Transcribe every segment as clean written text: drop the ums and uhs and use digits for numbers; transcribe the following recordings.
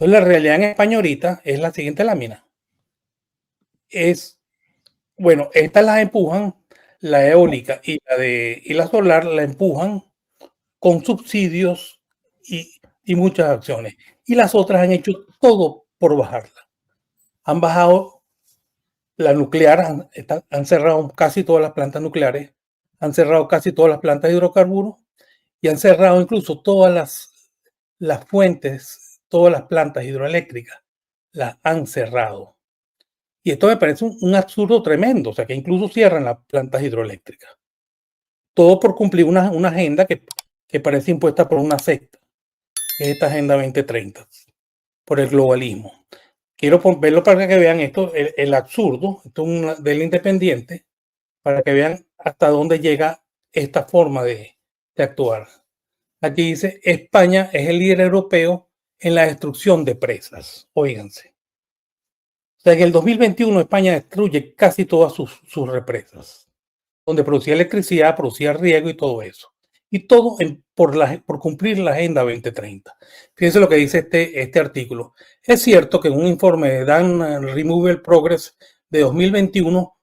Entonces, la realidad en España ahorita es la siguiente lámina. Bueno, estas las empujan, la eólica y la solar la empujan con subsidios y muchas acciones. Y las otras han hecho todo por bajarla. Han bajado la nuclear, han cerrado casi todas las plantas nucleares, han cerrado casi todas las plantas de hidrocarburos y han cerrado incluso todas las fuentes, todas las plantas hidroeléctricas, las han cerrado. Y esto me parece un absurdo tremendo, o sea, que incluso cierran las plantas hidroeléctricas. Todo por cumplir una agenda que parece impuesta por una secta, que es esta Agenda 2030, por el globalismo. Quiero verlo para que vean esto, el absurdo, esto es del Independiente, para que vean hasta dónde llega esta forma de actuar. Aquí dice, España es el líder europeo en la destrucción de presas. Óiganse. O sea, en el 2021 España destruye casi todas sus represas, donde producía electricidad, producía riego y todo eso. Y todo por cumplir la Agenda 2030. Fíjense lo que dice este artículo. Es cierto que en un informe de Dan Removal Progress de 2021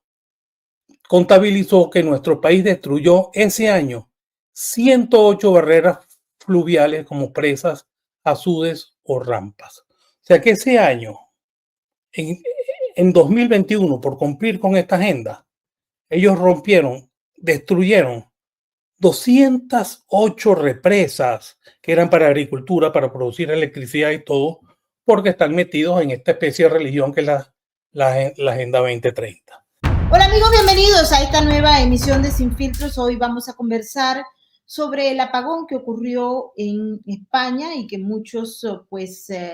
contabilizó que nuestro país destruyó ese año 108 barreras fluviales como presas, azudes o rampas. O sea que ese año, en 2021, por cumplir con esta agenda, ellos destruyeron 208 represas que eran para agricultura, para producir electricidad y todo, porque están metidos en esta especie de religión que es la Agenda 2030. Hola amigos, bienvenidos a esta nueva emisión de Sin Filtros. Hoy vamos a conversar sobre el apagón que ocurrió en España y que muchos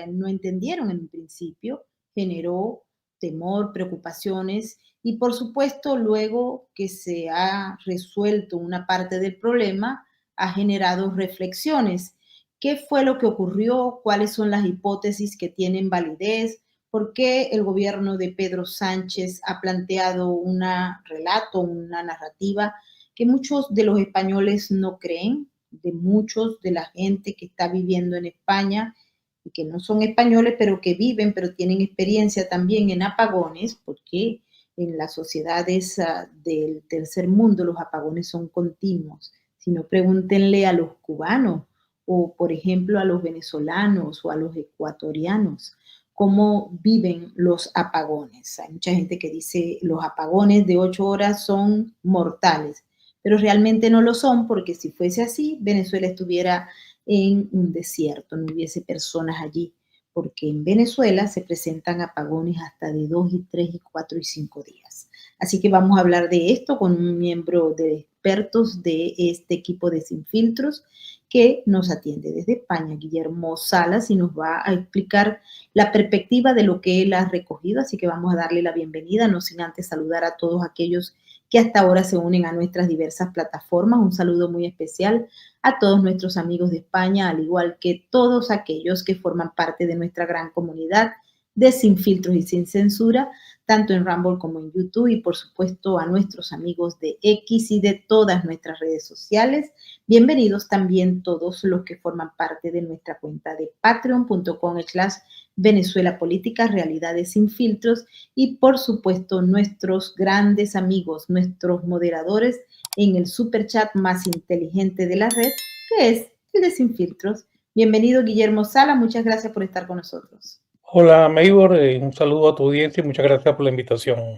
no entendieron en un principio. Generó temor, preocupaciones y por supuesto luego que se ha resuelto una parte del problema ha generado reflexiones. ¿Qué fue lo que ocurrió? ¿Cuáles son las hipótesis que tienen validez? ¿Por qué el gobierno de Pedro Sánchez ha planteado un relato, una narrativa que muchos de los españoles no creen, de muchos de la gente que está viviendo en España y que no son españoles, pero que viven, pero tienen experiencia también en apagones, porque en las sociedades del tercer mundo los apagones son continuos? Si no, pregúntenle a los cubanos o, por ejemplo, a los venezolanos o a los ecuatorianos cómo viven los apagones. Hay mucha gente que dice los apagones de 8 horas son mortales, pero realmente no lo son, porque si fuese así, Venezuela estuviera en un desierto, no hubiese personas allí, porque en Venezuela se presentan apagones hasta de 2 y 3 y 4 y 5 días. Así que vamos a hablar de esto con un miembro de expertos de este equipo de Sin Filtros que nos atiende desde España, Guillermo Salas, y nos va a explicar la perspectiva de lo que él ha recogido. Así que vamos a darle la bienvenida, no sin antes saludar a todos aquellos que hasta ahora se unen a nuestras diversas plataformas. Un saludo muy especial a todos nuestros amigos de España, al igual que todos aquellos que forman parte de nuestra gran comunidad de Sin Filtros y Sin Censura, tanto en Rumble como en YouTube, y por supuesto a nuestros amigos de X y de todas nuestras redes sociales. Bienvenidos también todos los que forman parte de nuestra cuenta de patreon.com/Venezuela Política, Realidades Sin Filtros, y por supuesto nuestros grandes amigos, nuestros moderadores en el super chat más inteligente de la red, que es el de Sin Filtros. Bienvenido Guillermo Sala, muchas gracias por estar con nosotros. Hola, Maybor, un saludo a tu audiencia y muchas gracias por la invitación.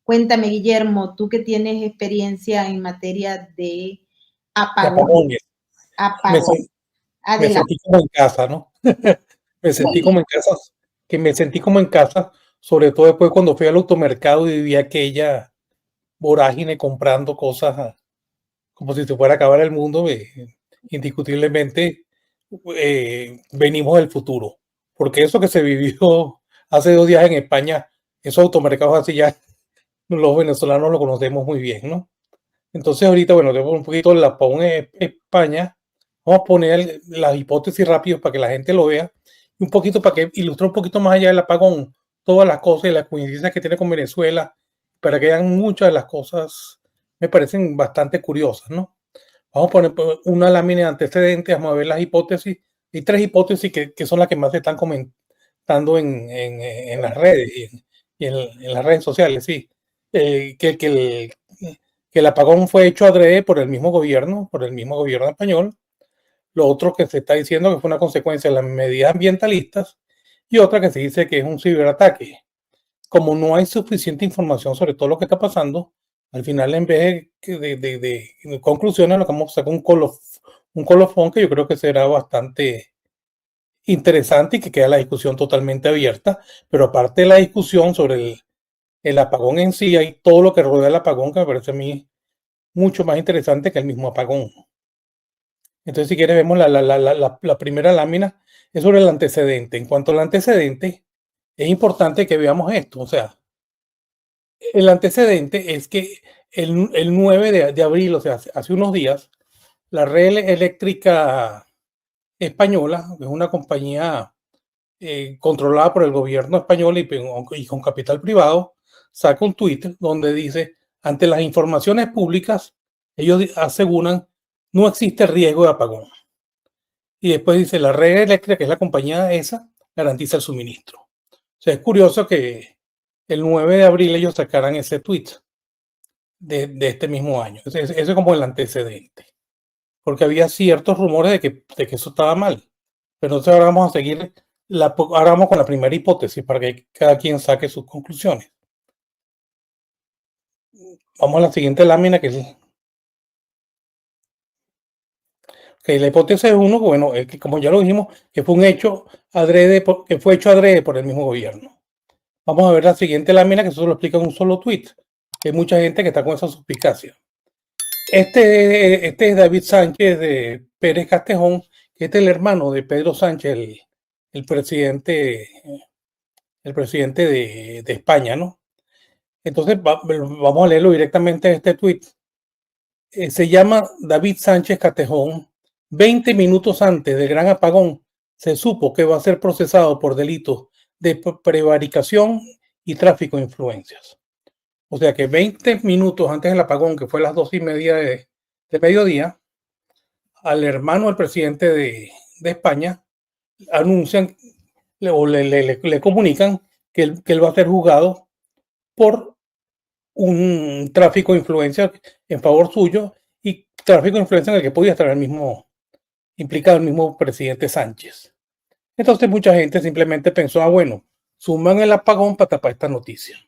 Cuéntame, Guillermo, tú que tienes experiencia en materia de apagones. Me sentí como en casa, ¿no? Me sentí como en casa, sobre todo después cuando fui al automercado y vi aquella vorágine comprando cosas como si se fuera a acabar el mundo. Indiscutiblemente venimos del futuro, porque eso que se vivió hace 2 días en España, esos automercados así ya los venezolanos lo conocemos muy bien, ¿no? Entonces ahorita, bueno, tenemos un poquito el apagón en España. Vamos a poner las hipótesis rápidas para que la gente lo vea y un poquito para que ilustre un poquito más allá del apagón, todas las cosas y las coincidencias que tiene con Venezuela, para que vean muchas de las cosas, me parecen bastante curiosas, ¿no? Vamos a poner una lámina de antecedentes, vamos a ver las hipótesis. Hay 3 hipótesis que son las que más se están estando en las redes en las redes sociales, sí, que el apagón fue hecho adrede por el mismo gobierno español. Lo otro que se está diciendo que fue una consecuencia de las medidas ambientalistas y otra que se dice que es un ciberataque. Como no hay suficiente información sobre todo lo que está pasando, al final en vez de conclusiones lo que vamos a sacar un colofón que yo creo que será bastante interesante y que queda la discusión totalmente abierta, pero aparte de la discusión sobre el apagón en sí, hay todo lo que rodea el apagón que me parece a mí mucho más interesante que el mismo apagón. Entonces, si quieres, vemos la primera lámina, es sobre el antecedente. En cuanto al antecedente, es importante que veamos esto. O sea, el antecedente es que el 9 de abril, o sea, hace unos días, la red eléctrica española, que es una compañía controlada por el gobierno español y con capital privado, saca un tuit donde dice, ante las informaciones públicas, ellos aseguran, no existe riesgo de apagón. Y después dice, la red eléctrica, que es la compañía esa, garantiza el suministro. O sea, es curioso que el 9 de abril ellos sacaran ese tweet de este mismo año. Eso es como el antecedente. Porque había ciertos rumores de que eso estaba mal. Pero entonces ahora vamos a seguir, ahora vamos con la primera hipótesis para que cada quien saque sus conclusiones. Vamos a la siguiente lámina, que es que la hipótesis 1, bueno, es que como ya lo dijimos, que fue un hecho adrede, que fue hecho adrede por el mismo gobierno. Vamos a ver la siguiente lámina, que eso lo explica en un solo tweet. Hay mucha gente que está con esa suspicacia. Este es David Sánchez de Pérez Castejón, que es el hermano de Pedro Sánchez, el presidente de España, ¿no? Entonces, vamos a leerlo directamente en este tweet. Se llama David Sánchez Castejón. 20 minutos antes del gran apagón, se supo que va a ser procesado por delitos de prevaricación y tráfico de influencias. O sea que 20 minutos antes del apagón, que fue a las 2:30 de mediodía, al hermano del presidente de España anuncian o le comunican que él va a ser juzgado por un tráfico de influencia en favor suyo y tráfico de influencia en el que podía estar implicado el mismo presidente Sánchez. Entonces mucha gente simplemente pensó, bueno, suman el apagón para tapar esta noticia.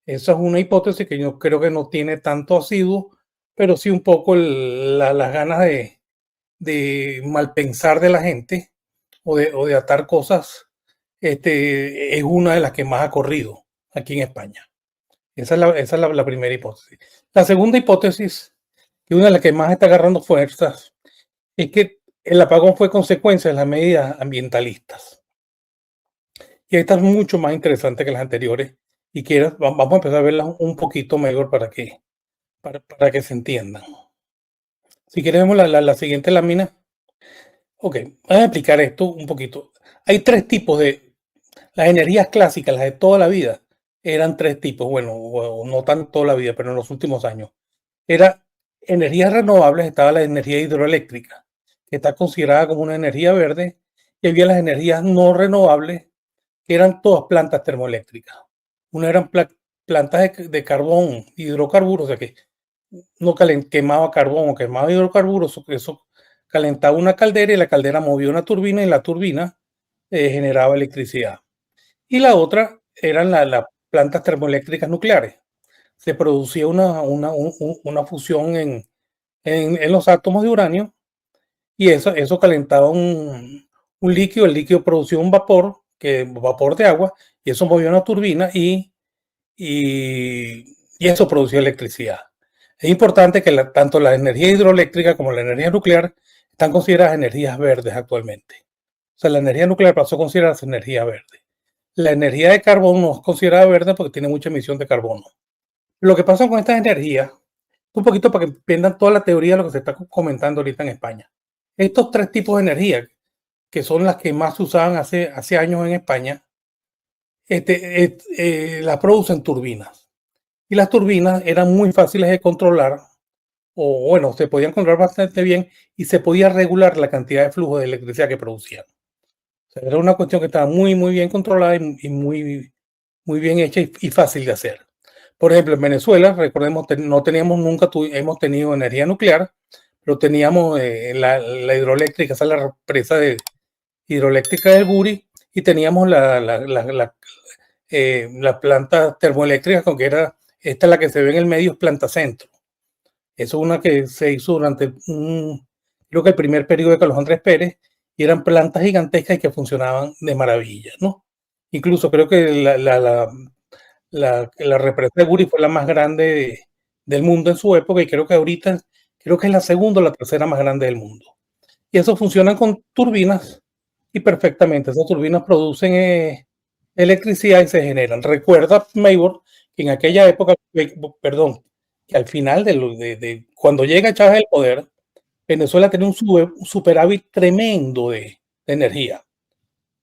Esa es una hipótesis que yo creo que no tiene tanto asiduo, pero sí un poco las ganas de malpensar de la gente o de atar cosas, es una de las que más ha corrido aquí en España. Esa es la primera hipótesis. La segunda hipótesis, que una de las que más está agarrando fuerzas, es que el apagón fue consecuencia de las medidas ambientalistas. Y esta es mucho más interesante que las anteriores. Y vamos a empezar a verlas un poquito mejor para que se entiendan. Si queremos la siguiente lámina. Ok, vamos a explicar esto un poquito. Hay tres tipos las energías clásicas, las de toda la vida, eran tres tipos. Bueno, no tan toda la vida, pero en los últimos años. Era energías renovables, estaba la energía hidroeléctrica, que está considerada como una energía verde, y había las energías no renovables, que eran todas plantas termoeléctricas. Una eran plantas de carbón, hidrocarburos, o sea que no quemaba carbón o quemaba hidrocarburos, eso calentaba una caldera y la caldera movía una turbina y la turbina generaba electricidad. Y la otra eran las plantas termoeléctricas nucleares. Se producía una fusión en los átomos de uranio y eso calentaba un líquido, el líquido producía un vapor de agua, y eso movía una turbina y eso producía electricidad. Es importante que tanto la energía hidroeléctrica como la energía nuclear están consideradas energías verdes actualmente. O sea, la energía nuclear pasó a considerarse energía verde. La energía de carbón no es considerada verde porque tiene mucha emisión de carbono. Lo que pasa con estas energías, un poquito para que entiendan toda la teoría de lo que se está comentando ahorita en España. Estos tres tipos de energía, que son las que más se usaban hace años en España, las producen turbinas. Y las turbinas eran muy fáciles de controlar, o bueno, se podían controlar bastante bien y se podía regular la cantidad de flujo de electricidad que producían. O sea, era una cuestión que estaba muy, muy bien controlada y muy, muy bien hecha y fácil de hacer. Por ejemplo, en Venezuela, recordemos, no teníamos nunca, hemos tenido energía nuclear, pero teníamos la hidroeléctrica, esa es la represa hidroeléctrica del Guri, y teníamos la planta termoeléctrica, que era esta la que se ve en el medio, es Planta Centro. Eso es una que se hizo durante creo que el primer periodo de Carlos Andrés Pérez, y eran plantas gigantescas y que funcionaban de maravilla, ¿no? Incluso creo que la represa de Guri fue la más grande del mundo en su época, y creo que ahorita, creo que es la segunda o la tercera más grande del mundo. Y eso funciona con turbinas y perfectamente. Esas turbinas producen electricidad y se generan. Recuerda, Maybor, que en aquella época, perdón, que al final de cuando llega Chávez al poder, Venezuela tenía un superávit tremendo de energía.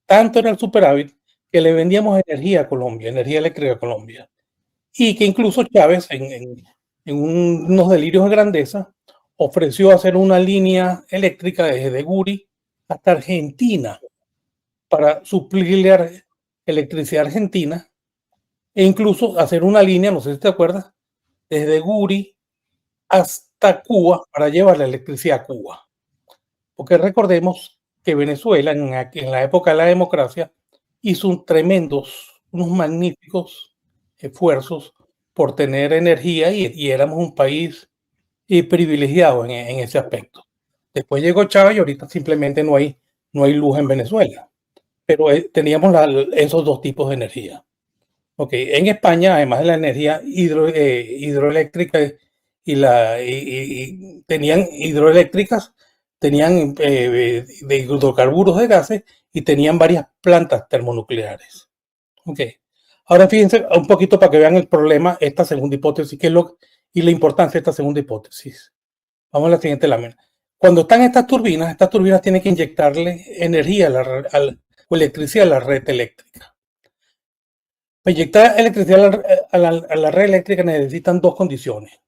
Tanto era el superávit que le vendíamos energía a Colombia, energía eléctrica a Colombia. Y que incluso Chávez, en unos delirios de grandeza, ofreció hacer una línea eléctrica desde Guri hasta Argentina para suplirle electricidad a Argentina, e incluso hacer una línea, no sé si te acuerdas, desde Guri hasta Cuba para llevar la electricidad a Cuba. Porque recordemos que Venezuela, en la época de la democracia, hizo unos magníficos esfuerzos por tener energía, y éramos un país privilegiado en ese aspecto. Después llegó Chávez y ahorita simplemente no hay luz en Venezuela, pero teníamos esos dos tipos de energía. Okay. En España, además de la energía hidroeléctrica tenían hidroeléctricas, tenían de hidrocarburos de gases, y tenían varias plantas termonucleares. Okay. Ahora fíjense un poquito para que vean el problema, esta segunda hipótesis, y la importancia de esta segunda hipótesis. Vamos a la siguiente lámina. Cuando están estas turbinas tienen que inyectarle energía o electricidad a la red eléctrica. Para inyectar electricidad a la red eléctrica necesitan dos condiciones.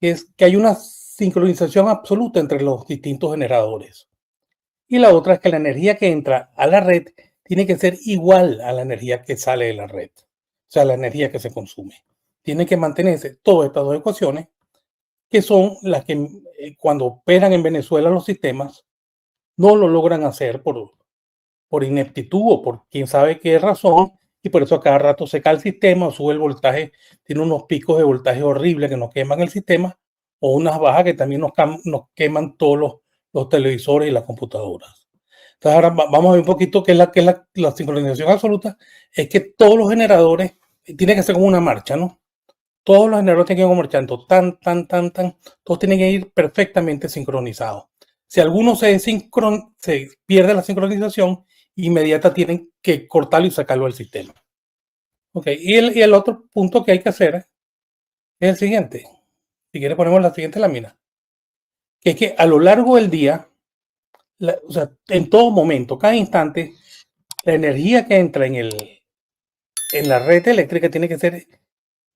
Es que hay una sincronización absoluta entre los distintos generadores. Y la otra es que la energía que entra a la red tiene que ser igual a la energía que sale de la red. O sea, la energía que se consume. Tienen que mantenerse todas estas dos ecuaciones, que son las que cuando operan en Venezuela los sistemas no lo logran hacer por ineptitud o por quién sabe qué razón, y por eso a cada rato se cae el sistema o sube el voltaje, tiene unos picos de voltaje horribles que nos queman el sistema, o unas bajas que también nos queman todos los televisores y las computadoras. Entonces ahora vamos a ver un poquito qué es la sincronización absoluta. Es que todos los generadores tienen que ser como una marcha, ¿no? Todos los generadores tienen que ir marchando todos tienen que ir perfectamente sincronizados. Si alguno se pierde la sincronización, inmediata tienen que cortarlo y sacarlo del sistema. Okay. Y el otro punto que hay que hacer es el siguiente. Si quieres ponemos la siguiente lámina. Que es que a lo largo del día, o sea, en todo momento, cada instante, la energía que entra en la red eléctrica tiene que ser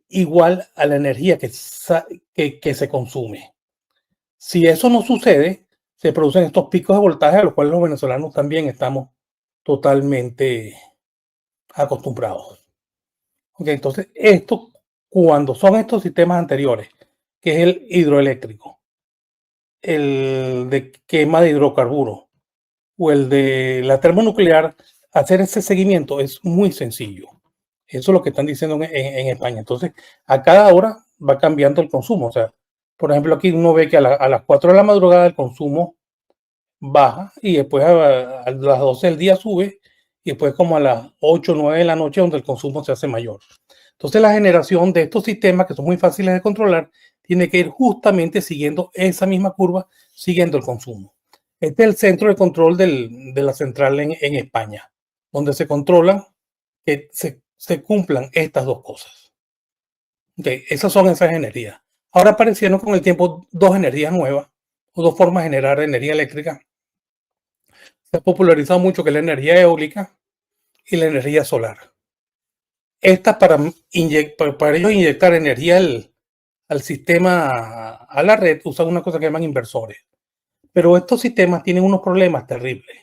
igual a la energía que se consume. Si eso no sucede, se producen estos picos de voltaje a los cuales los venezolanos también estamos totalmente acostumbrados. Okay, entonces, cuando son estos sistemas anteriores, que es el hidroeléctrico, el de quema de hidrocarburos o el de la termonuclear, hacer ese seguimiento es muy sencillo. Eso es lo que están diciendo en España. Entonces, a cada hora va cambiando el consumo. O sea, por ejemplo, aquí uno ve que a las 4 de la madrugada el consumo baja, y después a las 12 del día sube, y después como a las 8 o 9 de la noche donde el consumo se hace mayor. Entonces la generación de estos sistemas, que son muy fáciles de controlar, tiene que ir justamente siguiendo esa misma curva, siguiendo el consumo. Este es el centro de control de la central en España, donde se controlan que se cumplan estas dos cosas. Okay, esas son esas energías. Ahora aparecieron con el tiempo dos energías nuevas, o dos formas de generar energía eléctrica. Se ha popularizado mucho, que es la energía eólica y la energía solar. Estas para ellos inyectar energía al sistema, a la red, usan una cosa que llaman inversores. Pero estos sistemas tienen unos problemas terribles.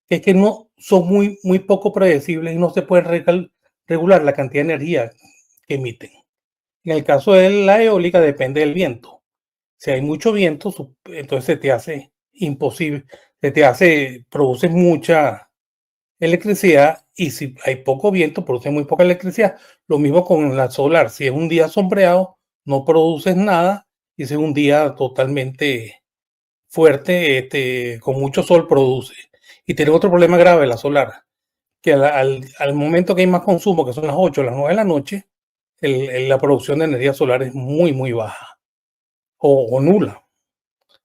que es que no son muy poco predecibles y no se puede regular la cantidad de energía que emiten. En el caso de la eólica depende del viento. Si hay mucho viento, entonces se te hace imposible, produce mucha electricidad, y si hay poco viento, produce muy poca electricidad. Lo mismo con la solar. Si es un día sombreado, no produces nada, y si es un día totalmente fuerte, con mucho sol, produce. Y tiene otro problema grave la solar, que al momento que hay más consumo, que son las 8 o las 9 de la noche, la producción de energía solar es muy baja o nula,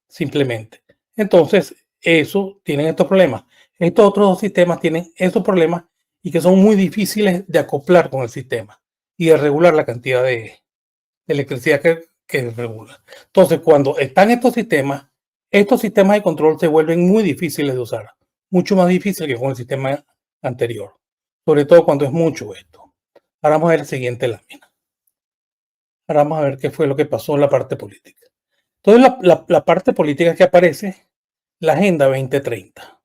simplemente. Entonces, eso tienen estos problemas. Estos otros dos sistemas tienen estos problemas y que son muy difíciles de acoplar con el sistema y de regular la cantidad de electricidad que regula. Entonces, cuando están estos sistemas de control se vuelven muy difíciles de usar, mucho más difícil que con el sistema anterior, sobre todo cuando es mucho esto. Ahora vamos a ver la siguiente lámina. Ahora vamos a ver qué fue lo que pasó en la parte política. Entonces, la parte política que aparece, la Agenda 2030.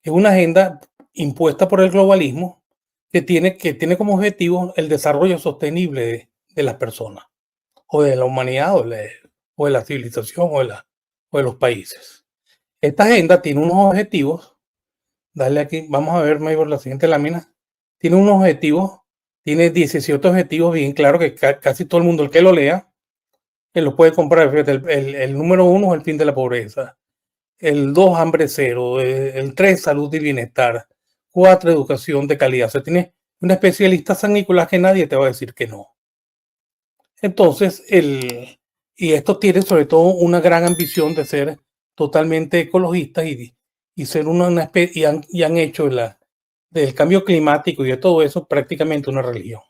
Es una agenda impuesta por el globalismo que tiene como objetivo el desarrollo sostenible de las personas, o de la humanidad, o de la civilización, o de los países. Esta agenda tiene unos objetivos. Dale aquí, vamos a ver, Maybor, la siguiente lámina. Tiene unos objetivos, tiene 17 objetivos bien claro que casi todo el mundo, el que lo lea, que lo puede comprar. El número 1 es el fin de la pobreza. El 2, hambre cero. El 3, salud y bienestar. 4, educación de calidad. O sea, tiene un especialista San Nicolás que nadie te va a decir que no. Entonces, y esto tiene sobre todo una gran ambición de ser totalmente ecologistas y ser y han hecho del cambio climático y de todo eso prácticamente una religión.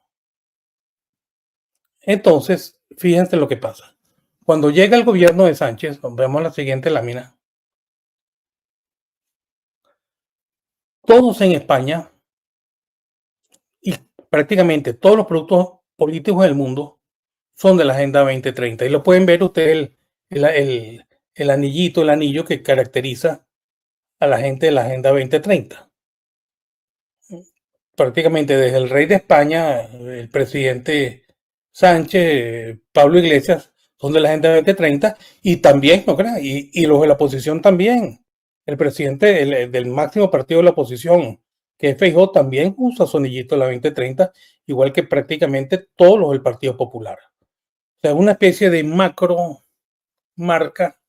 Entonces, fíjense lo que pasa. Cuando llega el gobierno de Sánchez, vemos la siguiente lámina. Todos en España y prácticamente todos los productos políticos del mundo son de la Agenda 2030. Y lo pueden ver ustedes, el anillito, el anillo que caracteriza a la gente de la Agenda 2030. Prácticamente desde el rey de España, el presidente Sánchez, Pablo Iglesias, son de la Agenda 2030, y también, no crean, y los de la oposición también. El presidente del máximo partido de la oposición, que es Feijóo, también usa su anillito de la 2030, igual que prácticamente todos los del Partido Popular. O sea, una especie de macro marca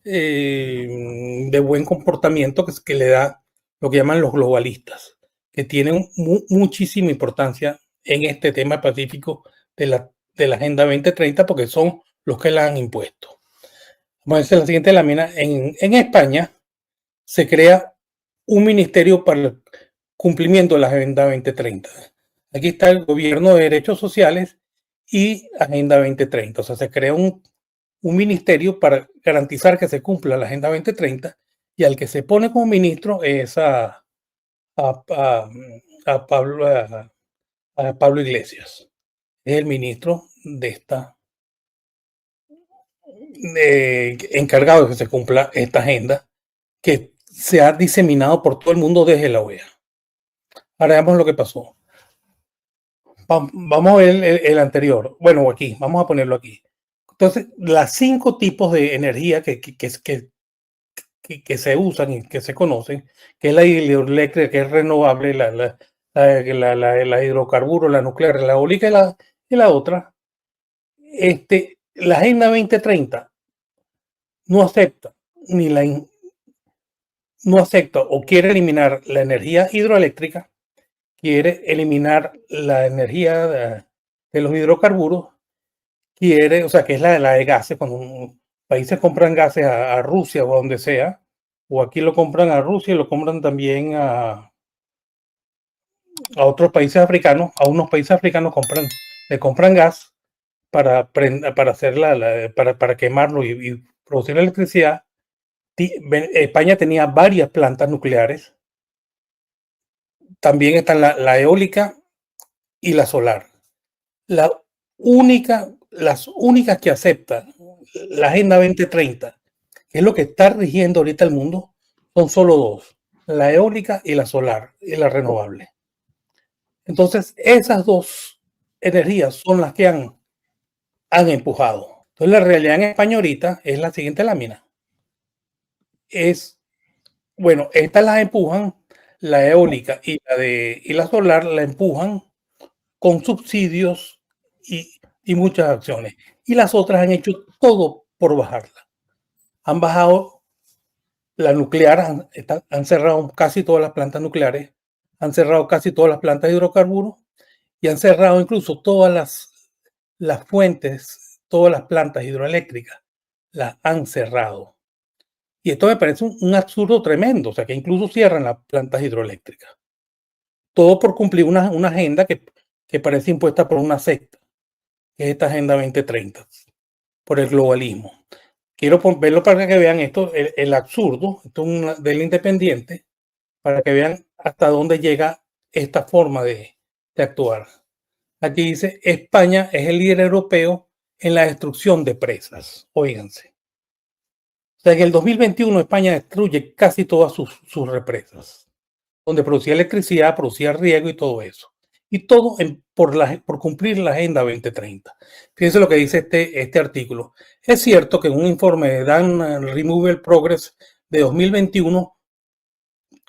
de buen comportamiento que le da lo que llaman los globalistas, que tienen muchísima importancia en este tema pacífico de la Agenda 2030, porque son los que la han impuesto. Vamos a ver la siguiente lámina. En España se crea un ministerio para el cumplimiento de la Agenda 2030. Aquí está el Gobierno de Derechos Sociales y Agenda 2030. O sea, se crea un ministerio para garantizar que se cumpla la Agenda 2030, y al que se pone como ministro es a Pablo Iglesias. Es el ministro de encargado de que se cumpla esta agenda que se ha diseminado por todo el mundo desde la OEA. Ahora veamos lo que pasó. Vamos a ver el anterior. Bueno, aquí, vamos a ponerlo aquí. Entonces, las 5 tipos de energía que se usan y que se conocen, que es la hidroeléctrica, que es renovable, la hidrocarburos, la nuclear, la eólica y la otra. La Agenda 2030 no acepta no acepta o quiere eliminar la energía hidroeléctrica, quiere eliminar la energía de los hidrocarburos, o sea, que es la de gases, cuando países compran gases a Rusia o a donde sea, o aquí lo compran a Rusia y lo compran también a otros países africanos. A unos países africanos le compran gas para hacer para quemarlo y producir electricidad. España tenía varias plantas nucleares. También están la eólica y la solar. Las únicas que aceptan la Agenda 2030, que es lo que está rigiendo ahorita el mundo, son solo 2. la eólica y la solar y la renovable. Entonces, esas dos energías son las que han empujado. Entonces, la realidad en España ahorita es la siguiente lámina. Bueno, estas las empujan, la eólica y la solar la empujan con subsidios y muchas acciones. Y las otras han hecho todo por bajarla. Han bajado la nuclear, han cerrado casi todas las plantas nucleares, han cerrado casi todas las plantas de hidrocarburos y han cerrado incluso todas las fuentes, todas las plantas hidroeléctricas, las han cerrado. Y esto me parece un absurdo tremendo, o sea, que incluso cierran las plantas hidroeléctricas. Todo por cumplir una agenda que parece impuesta por una secta, que es esta Agenda 2030, por el globalismo. Quiero verlo para que vean esto, el absurdo, esto es del Independiente, para que vean hasta dónde llega esta forma de actuar. Aquí dice, España es el líder europeo en la destrucción de presas. Óiganse. O sea, en el 2021 España destruye casi todas sus represas, donde producía electricidad, producía riego y todo eso. Y todo por cumplir la Agenda 2030. Fíjense lo que dice este artículo. Es cierto que en un informe de Dan Removal Progress de 2021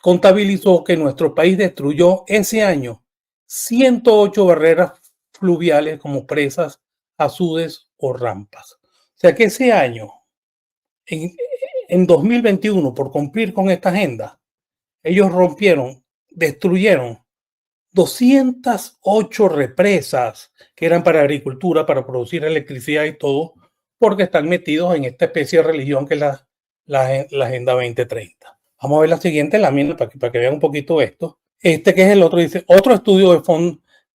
contabilizó que nuestro país destruyó ese año 108 barreras fluviales como presas, azudes o rampas. O sea que ese año, en 2021, por cumplir con esta agenda, ellos destruyeron 208 represas que eran para agricultura, para producir electricidad y todo, porque están metidos en esta especie de religión que es la Agenda 2030. Vamos a ver la siguiente lámina para que vean un poquito esto. Este que es el otro, dice, otro estudio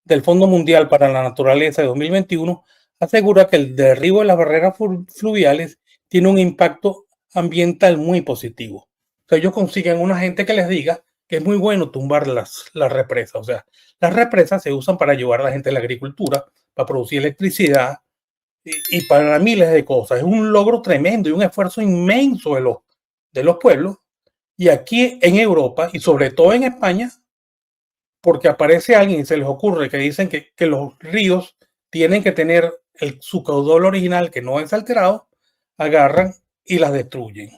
del Fondo Mundial para la Naturaleza de 2021 asegura que el derribo de las barreras fluviales tiene un impacto ambiental muy positivo. O sea, ellos consiguen una gente que les diga que es muy bueno tumbar las represas. O sea, las represas se usan para ayudar a la gente de la agricultura, para producir electricidad y para miles de cosas. Es un logro tremendo y un esfuerzo inmenso de los pueblos. Y aquí en Europa y sobre todo en España, porque aparece alguien y se les ocurre que dicen que los ríos tienen que tener su caudal original que no es alterado, agarran y las destruyen.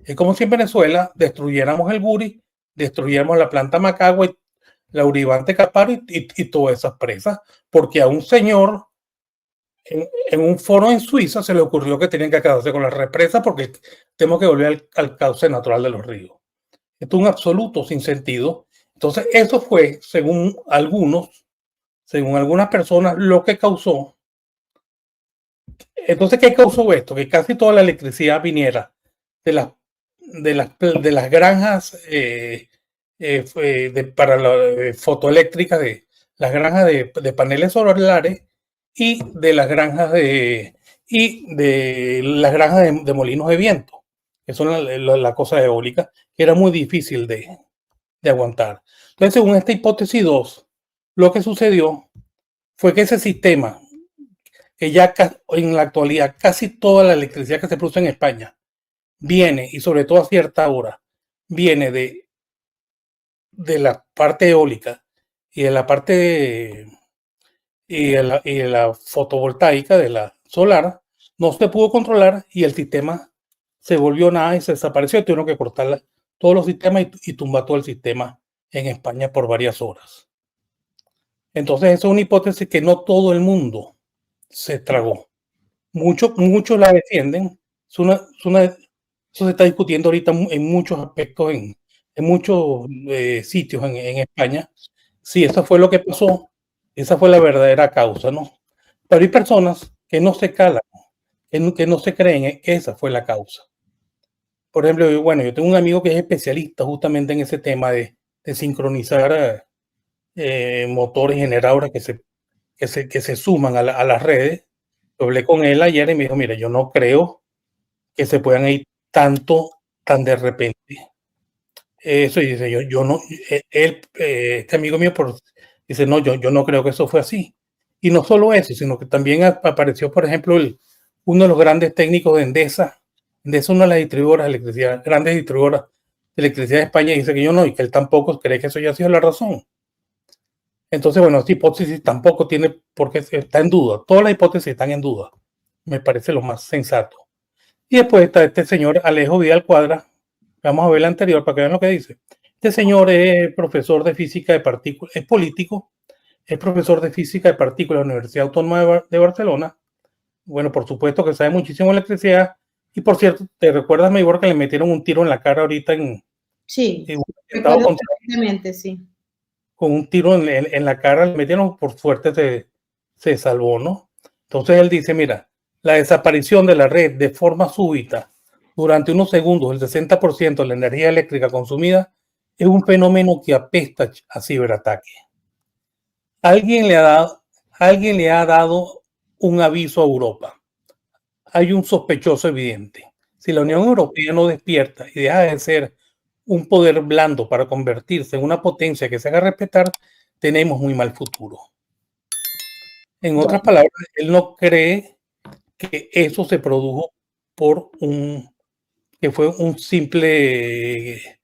Es como si en Venezuela destruyéramos el Guri, destruyéramos la planta Macagua, la Uribante Caparo y todas esas presas, porque a un señor en un foro en Suiza se le ocurrió que tenían que quedarse con las represas porque tenemos que volver al cauce natural de los ríos. Esto es un absoluto sinsentido. Entonces, eso fue, según algunas personas, lo que causó. Entonces, ¿qué causó esto? Que casi toda la electricidad viniera de las granjas para la fotoeléctrica, de las granjas de paneles solares y de las granjas de molinos de viento, que son la cosa eólica, que era muy difícil de aguantar. Entonces, según esta hipótesis 2, lo que sucedió fue que ese sistema, que ya en la actualidad casi toda la electricidad que se produce en España viene, y sobre todo a cierta hora, viene de la parte eólica y de la parte y de la fotovoltaica, de la solar, no se pudo controlar y el sistema se volvió nada y se desapareció. Tuvieron que cortar todos los sistemas y tumbar todo el sistema en España por varias horas. Entonces, esa es una hipótesis que no todo el mundo se tragó. Muchos la defienden. Eso se está discutiendo ahorita en muchos aspectos, en muchos sitios en España. Sí, eso fue lo que pasó. Esa fue la verdadera causa, ¿no? Pero hay personas que no se calan, que no se creen que esa fue la causa. Por ejemplo, yo tengo un amigo que es especialista justamente en ese tema de sincronizar motores y generadores que se suman a las redes. Yo hablé con él ayer y me dijo, mira, yo no creo que se puedan ir tan de repente. Eso, y dice, yo no, este amigo mío dice, no, yo no creo que eso fue así. Y no solo eso, sino que también apareció, por ejemplo, uno de los grandes técnicos de Endesa. Endesa es una de las distribuidoras de electricidad, grandes distribuidoras Electricidad de España dice que yo no, y que él tampoco cree que eso ya ha sido la razón. Entonces, bueno, esta hipótesis tampoco tiene por qué está en duda. Todas las hipótesis están en duda. Me parece lo más sensato. Y después está este señor Alejo Vidal Cuadra. Vamos a ver la anterior para que vean lo que dice. Este señor es profesor de física de partículas, es político, es profesor de física de partículas de la Universidad Autónoma de Barcelona. Bueno, por supuesto que sabe muchísimo de electricidad. Y por cierto, ¿te recuerdas, Maybor, que le metieron un tiro en la cara ahorita Sí, en un atentado recuerdo contra, perfectamente, sí. con un tiro en la cara, le metieron, por suerte se salvó, ¿no? Entonces él dice, mira, la desaparición de la red de forma súbita durante unos segundos, el 60% de la energía eléctrica consumida, es un fenómeno que apesta a ciberataque. Alguien alguien le ha dado un aviso a Europa. Hay un sospechoso evidente. Si la Unión Europea no despierta y deja de ser un poder blando para convertirse en una potencia que se haga respetar, tenemos muy mal futuro. En otras palabras, él no cree que eso se produjo por que fue un simple,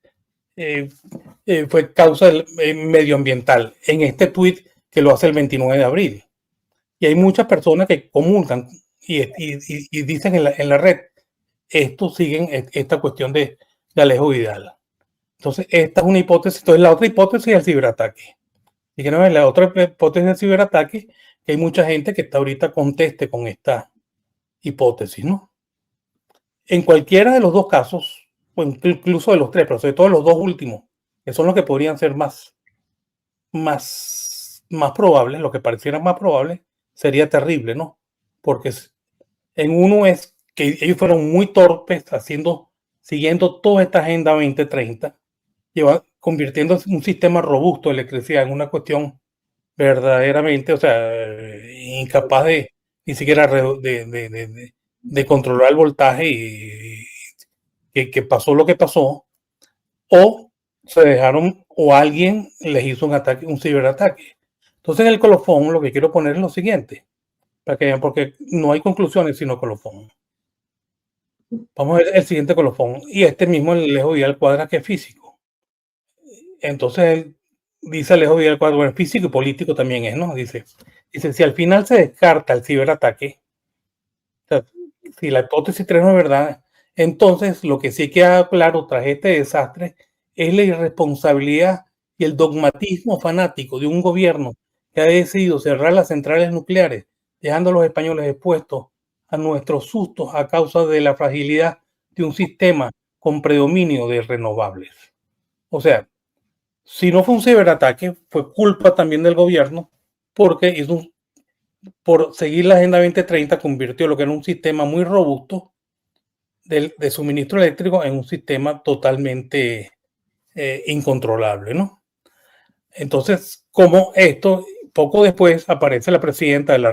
fue causa medioambiental, en este tuit que lo hace el 29 de abril. Y hay muchas personas que comulgan y dicen en la red, estos siguen esta cuestión de Alejo Vidal. Entonces, esta es una hipótesis. Entonces, la otra hipótesis es el ciberataque. Y que no es la otra hipótesis del ciberataque, que hay mucha gente que está ahorita conteste con esta hipótesis, ¿no? En cualquiera de los dos casos, o incluso de los tres, pero sobre todo los dos últimos, que son los que podrían ser más probables, lo que pareciera más probable, sería terrible, ¿no? Porque en uno es que ellos fueron muy torpes siguiendo toda esta Agenda 2030, convirtiendo un sistema robusto de electricidad en una cuestión verdaderamente, o sea, incapaz de ni siquiera de controlar el voltaje y que pasó lo que pasó, o se dejaron, o alguien les hizo un ataque, un ciberataque. Entonces, en el colofón, lo que quiero poner es lo siguiente, para que vean, porque no hay conclusiones sino colofón. Vamos a ver el siguiente colofón, y este mismo el Alejo Vidal Cuadra, que es físico. Entonces, él dice Alejo Vidal Cuadra, bueno, físico y político también es, ¿no? Dice, si al final se descarta el ciberataque, o sea, si la hipótesis 3 no es verdad, entonces lo que sí queda claro tras este desastre es la irresponsabilidad y el dogmatismo fanático de un gobierno que ha decidido cerrar las centrales nucleares, dejando a los españoles expuestos a nuestros sustos a causa de la fragilidad de un sistema con predominio de renovables. O sea, si no fue un ciberataque, fue culpa también del gobierno, porque por seguir la Agenda 2030 convirtió lo que era un sistema muy robusto de suministro eléctrico en un sistema totalmente incontrolable, ¿no? Entonces, como esto, poco después aparece la presidenta de la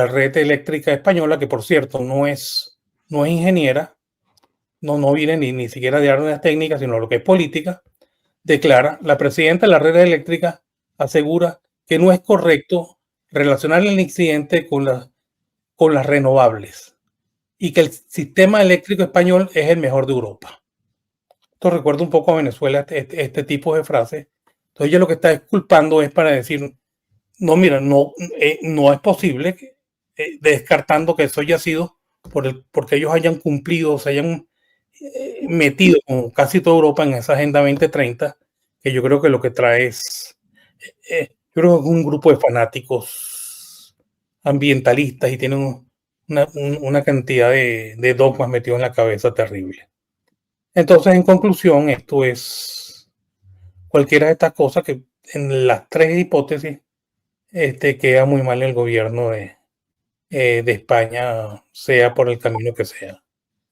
red eléctrica española, que por cierto no es ingeniera, no viene ni siquiera de áreas técnicas, sino lo que es política, declara, la presidenta de la red eléctrica asegura que no es correcto relacionar el incidente con las renovables y que el sistema eléctrico español es el mejor de Europa. Esto recuerda un poco a Venezuela, este tipo de frases. Entonces ella lo que está culpando es para decir, no, mira, no es posible, descartando que eso haya sido porque ellos hayan cumplido, se hayan metido con casi toda Europa en esa Agenda 2030, que yo creo que lo que trae es, yo creo que es un grupo de fanáticos ambientalistas y tienen una cantidad de dogmas metidos en la cabeza terrible. Entonces, en conclusión, esto es cualquiera de estas cosas que en las tres hipótesis queda muy mal el gobierno de España, sea por el camino que sea.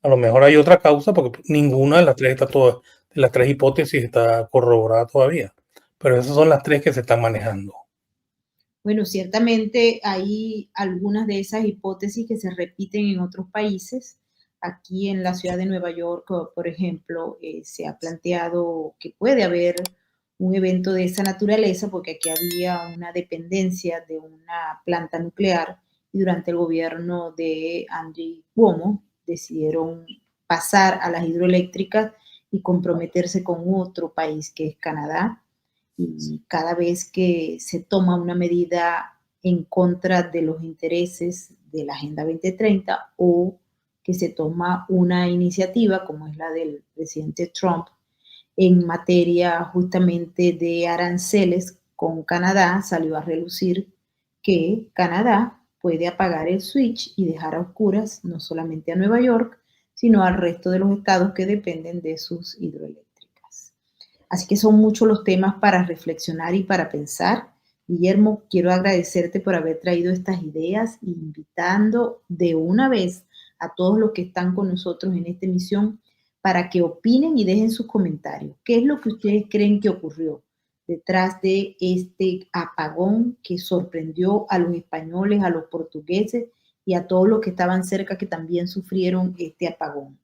A lo mejor hay otra causa porque ninguna de las tres de las tres hipótesis está corroborada todavía, pero esas son las tres que se están manejando. Bueno, ciertamente hay algunas de esas hipótesis que se repiten en otros países. Aquí en la ciudad de Nueva York, por ejemplo, se ha planteado que puede haber un evento de esa naturaleza porque aquí había una dependencia de una planta nuclear y durante el gobierno de Andrew Cuomo decidieron pasar a las hidroeléctricas y comprometerse con otro país que es Canadá. Y cada vez que se toma una medida en contra de los intereses de la Agenda 2030 o que se toma una iniciativa como es la del presidente Trump en materia justamente de aranceles con Canadá, salió a relucir que Canadá puede apagar el switch y dejar a oscuras no solamente a Nueva York, sino al resto de los estados que dependen de sus hidroeléctricas. Así que son muchos los temas para reflexionar y para pensar. Guillermo, quiero agradecerte por haber traído estas ideas, invitando de una vez a todos los que están con nosotros en esta emisión para que opinen y dejen sus comentarios. ¿Qué es lo que ustedes creen que ocurrió detrás de este apagón que sorprendió a los españoles, a los portugueses y a todos los que estaban cerca que también sufrieron este apagón?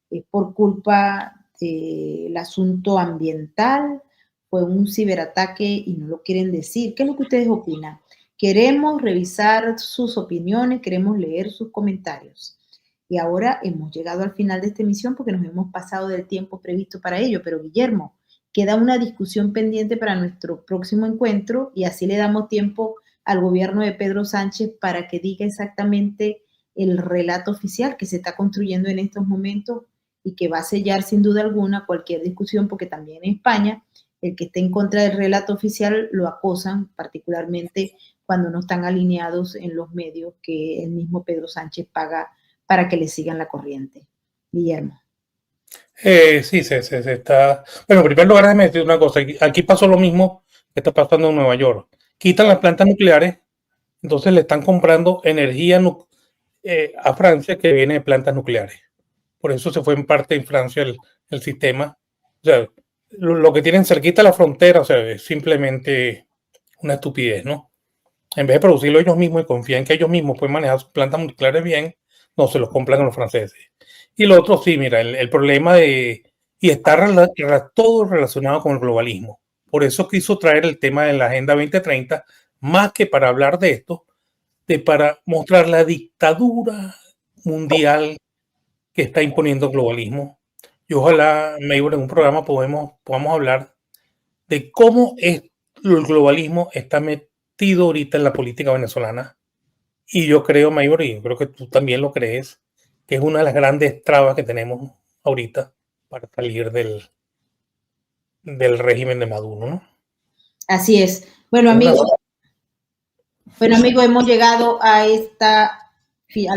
¿Es por culpa del asunto ambiental? ¿Fue un ciberataque y no lo quieren decir? ¿Qué es lo que ustedes opinan? Queremos revisar sus opiniones, queremos leer sus comentarios. Y ahora hemos llegado al final de esta emisión porque nos hemos pasado del tiempo previsto para ello. Pero Guillermo, queda una discusión pendiente para nuestro próximo encuentro y así le damos tiempo al gobierno de Pedro Sánchez para que diga exactamente el relato oficial que se está construyendo en estos momentos y que va a sellar sin duda alguna cualquier discusión, porque también en España el que esté en contra del relato oficial lo acosan, particularmente cuando no están alineados en los medios que el mismo Pedro Sánchez paga para que le sigan la corriente. Guillermo. Sí, se está... Bueno, en primer lugar, déjame decir una cosa. Aquí pasó lo mismo que está pasando en Nueva York. Quitan las plantas nucleares, entonces le están comprando energía a Francia que viene de plantas nucleares. Por eso se fue en parte en Francia el sistema. O sea, lo que tienen cerquita la frontera, o sea, es simplemente una estupidez, ¿no? En vez de producirlo ellos mismos y confían que ellos mismos pueden manejar sus plantas nucleares bien, no se los compran a los franceses. Y lo otro, sí, mira, el problema y está todo relacionado con el globalismo. Por eso quiso traer el tema de la Agenda 2030, más que para hablar de esto, para mostrar la dictadura mundial que está imponiendo el globalismo. Y ojalá, Maybor, en un programa podamos hablar de cómo el globalismo está metido ahorita en la política venezolana. Y yo creo, Maybor, y creo que tú también lo crees, que es una de las grandes trabas que tenemos ahorita para salir del régimen de Maduro, ¿no? Así es. Bueno, amigos, hemos llegado al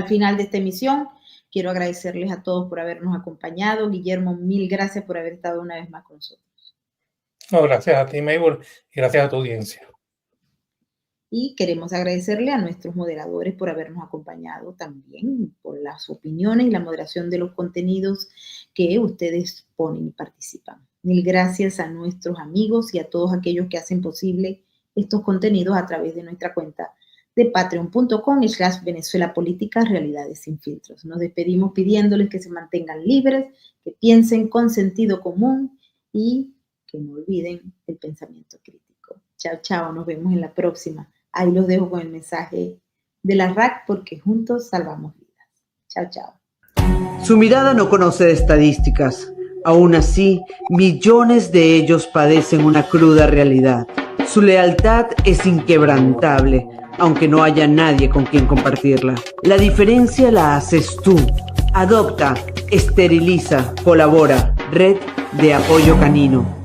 final de esta emisión. Quiero agradecerles a todos por habernos acompañado. Guillermo, mil gracias por haber estado una vez más con nosotros. No, gracias a ti, Maybor, y gracias a tu audiencia. Y queremos agradecerle a nuestros moderadores por habernos acompañado también, por las opiniones y la moderación de los contenidos que ustedes ponen y participan. Mil gracias a nuestros amigos y a todos aquellos que hacen posible estos contenidos a través de nuestra cuenta de patreon.com/Venezuela Política Realidades Sin Filtros. Nos despedimos pidiéndoles que se mantengan libres, que piensen con sentido común y que no olviden el pensamiento crítico. Chao, chao, nos vemos en la próxima. Ahí los dejo con el mensaje de la RAC, porque juntos salvamos vidas. Chao, chao. Su mirada no conoce de estadísticas. Aún así, millones de ellos padecen una cruda realidad. Su lealtad es inquebrantable, aunque no haya nadie con quien compartirla. La diferencia la haces tú. Adopta, esteriliza, colabora. Red de Apoyo Canino.